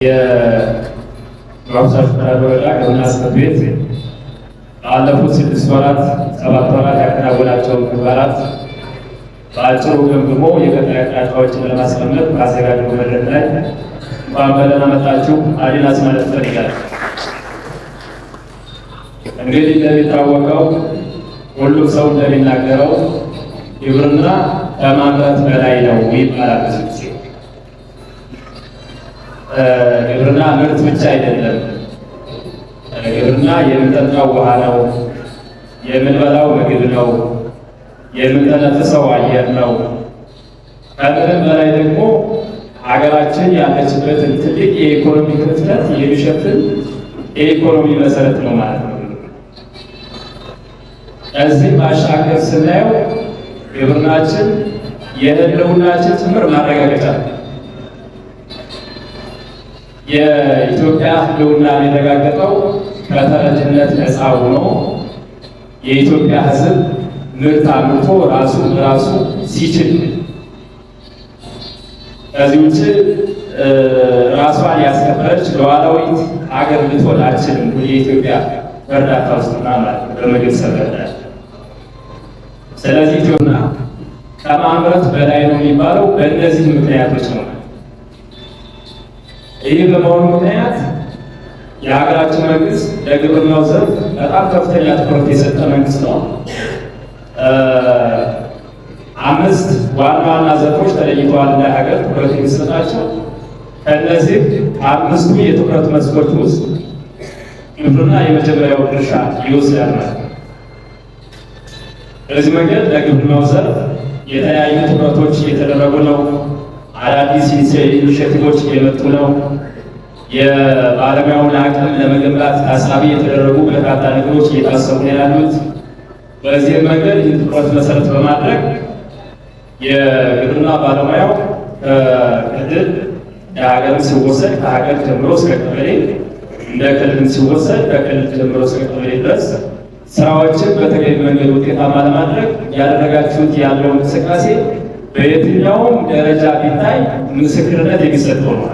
የራሳሽ ወረዳ ግብርና ጽሕፈት ቤት ባለፉት 6 ወራት 7 ወራት ያከናወናቸውን ተግባራት በአጭሩ ገምግሞ የቀጣይ አቅጣጫዎችን ለማስቀመጥ ባዘጋጀው መድረክ ላይ እንኳን በደህና መጣችሁ አዲናስ ማለት እፈልጋለሁ። እንግዲህ እንደሚታወቀው ሁሉም ሰው እንደሚናገረው ግብርና ከማምረት በላይ ነው ይባላል። ብዙ ጊዜ ግብርና ምርት ብቻ አይደለም። ግብርና የምንጠጣው ውሃ ነው፣ የምንበላው ምግብ ነው፣ የምንተነፍሰው አየር ነው። ከምንም በላይ ደግሞ ሀገራችን ያለችበትን ትልቅ የኢኮኖሚ ክፍተት የሚሸፍን የኢኮኖሚ መሰረት ነው ማለት ነው። ከዚህ ባሻገር ስናየው ግብርናችን የህልውናችን ጭምር ማረጋገጫ ነው። የኢትዮጵያ ህልውና የሚረጋገጠው ከተረጅነት ነፃ ሆኖ የኢትዮጵያ ሕዝብ ምርት አምርቶ ራሱ ሲችል፣ ከዚህ ውጭ ራሷን ያስከበረች ሉዓላዊት ሀገር ልትሆን አትችልም። የኢትዮጵያ በእርዳታ ውስጥና ማለት ነው በምግብ ሰበዳ። ስለዚህ ኢትዮጵያ ከማምረት በላይ ነው የሚባለው በእነዚህ ምክንያቶች ነው። ይህ በመሆኑ ምክንያት የሀገራችን መንግስት ለግብርናው ዘርፍ በጣም ከፍተኛ ትኩረት የሰጠ መንግስት ነው። 5 ዋና ዋና ዘርፎች ተለይተዋል ለሀገር ትኩረት የሚሰጣቸው። ከእነዚህ 5ቱ የትኩረት መስኮች ውስጥ ግብርና የመጀመሪያው ድርሻ ይወስዳል ማለት ነው። በዚህ መንገድ ለግብርናው ዘርፍ የተለያዩ ትኩረቶች እየተደረጉ ነው። አዳዲስ ኢኒሼቲቮች እየመጡ ነው። የባለሙያውን አቅም ለመገንባት ታሳቢ የተደረጉ በርካታ ነገሮች እየታሰቡ ነው ያሉት። በዚህም መንገድ ይህን ትኩረት መሰረት በማድረግ የግብርና ባለሙያው ከክልል የሀገርም ሲወሰድ ከሀገር ጀምሮ እስከ ቀበሌ፣ እንደ ክልልም ሲወሰድ ከክልል ጀምሮ እስከ ቀበሌ ድረስ ስራዎችን በተገቢ መንገድ ውጤታማ ለማድረግ ያደረጋችሁት ያለው እንቅስቃሴ በየትኛውም ደረጃ ቢታይ ምስክርነት የሚሰጠው ነው።